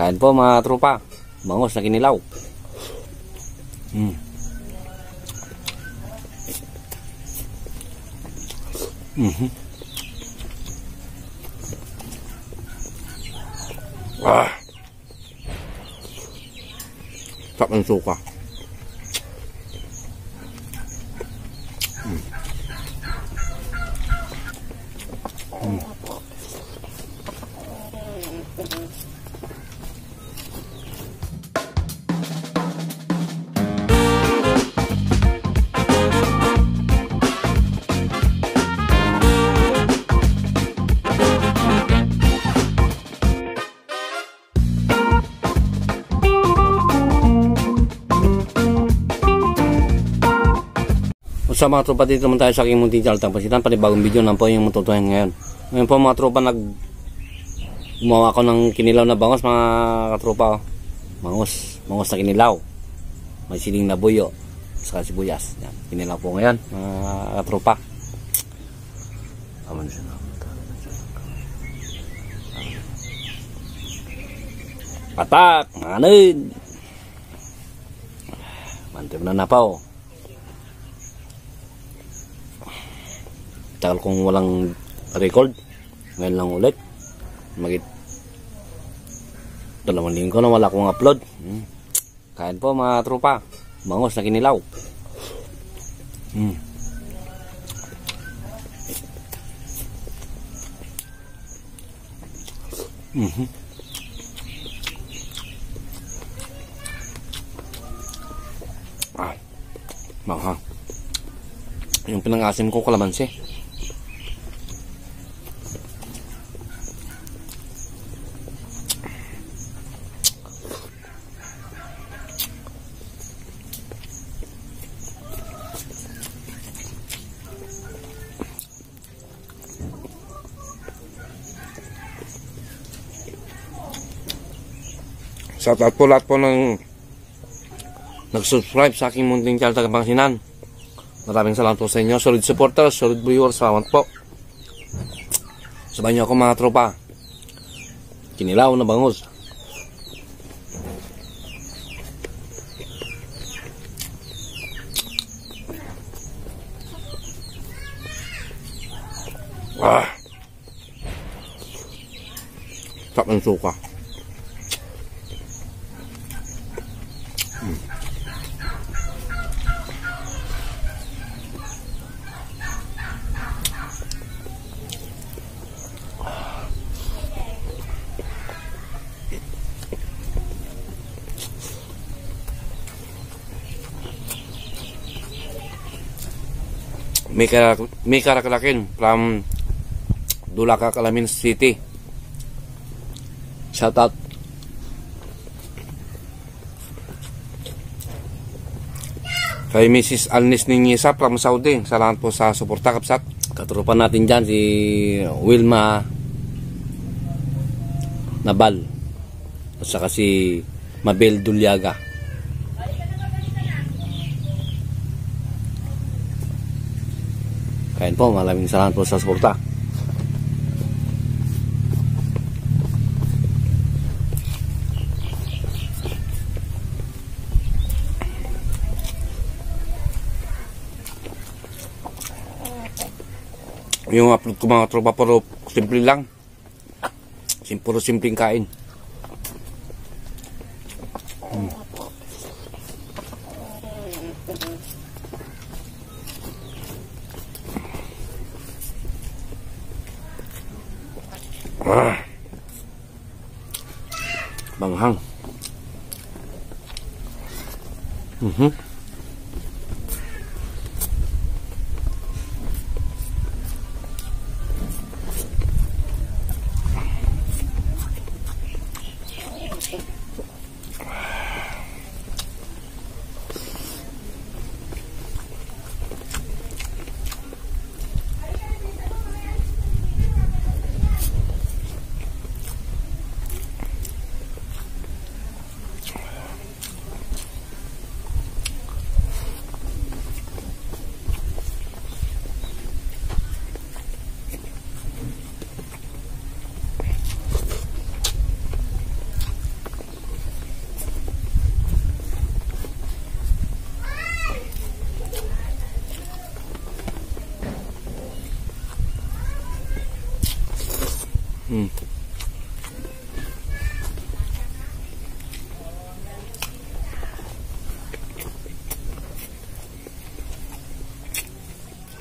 Kain po mga tropa. Bangos na kinilaw. Sarap ng suka. Sa mga tropa, dito naman tayo sa aking munting channel Tagpasitan. Panibagong video na po yung matutuhan ngayon. Ngayon po mga tropa, gumawa ako ng kinilaw na bangos mga katropa. Bangos na kinilaw. May siling na buyo saka sibuyas. Yan, kinilaw po ngayon mga katropa. Patak! Manin! Mantip na po. Tagal kong walang record, ngayon lang ulit. Magit 2 linggo na wala akong upload. Kain po mga tropa. Bangos na kinilaw. Manghang. Yung pinangasim ko kalamansi. Shoutout po lahat po ng nag-subscribe sa aking munting channel Tagpasitan. Maraming salamat po sa inyo. Solid supporters, solid viewers. Salamat po. Sabayan niyo ako mga tropa. Kinilaw na bangos. Sarap ng suka. May Karakalakin from Dulaca, Calamin City. Shout out. Kay Mrs. Alnis Ninyisa from Saudi. Salamat po sa suporta kapsat. Katrupan natin dyan si Wilma Nabal at saka si Mabel Dulyaga. Kain po, maraming salamat po sa suporta. Yung upload ko mga tropa, puro simple lang. Puro simpleng kain. Banghang.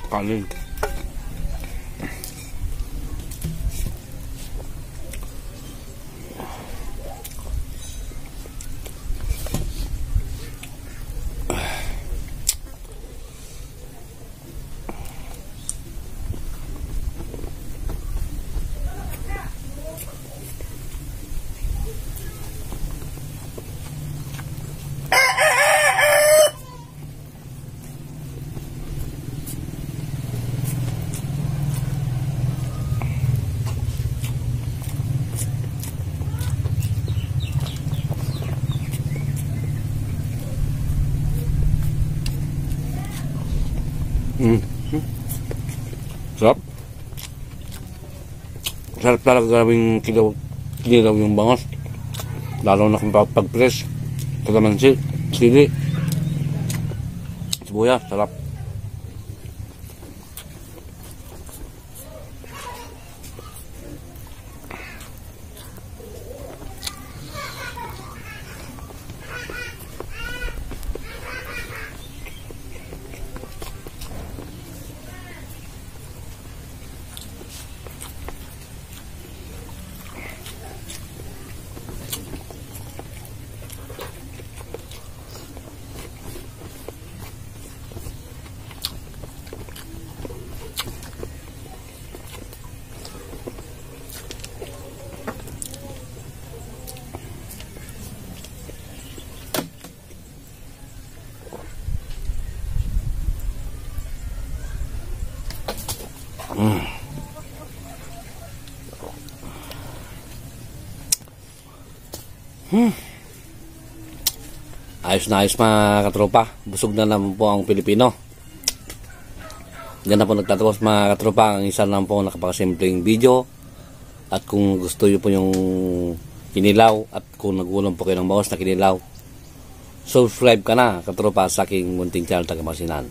Kanin. Sarap. Sarap talaga gawing kinilaw yung bangos. Lalo na kung pag-press. Kalamansi, sili, sibuyas, sarap. Ayos na ayos mga katropa. Busog na naman po ang Pilipino. Diyan na po nagtatapos mga katropa ang isa lang po nakapakasimpleng video. At kung gusto nyo po yung kinilaw at kung nagulang po kayo ng bangos na kinilaw, subscribe ka na katropa sa aking munting channel Tagapangasinan.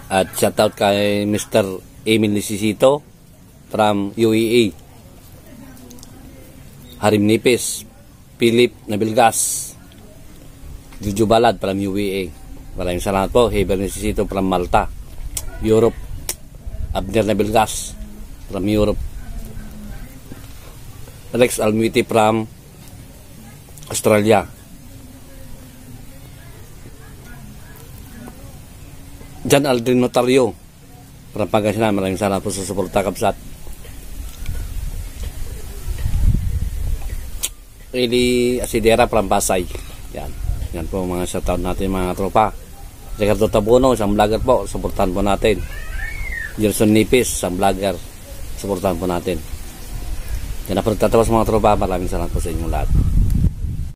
At shoutout kay Mr. Emil Lisisito from UAE, Harim Nipis, Philip Nabilgas, Juju Balad from UAE. Maraming salamat po. Heber Lisisito from Malta, Europe. Abner Nabilgas from Europe. Alex Almuiti from Australia. Jan Aldrin Notario from Pangasinan. Maraming salamat po sa suporta kapsat. Eli Asidera from Pasay. Yan. Yan po mga shoutout natin mga tropa. Ricardo Tabuno, isang vlogger po. Suportahan po natin. Gerson Nipis, isang vlogger. Suportahan po natin. Yan na po nagtatapos mga tropa. Maraming salamat po sa inyong lahat.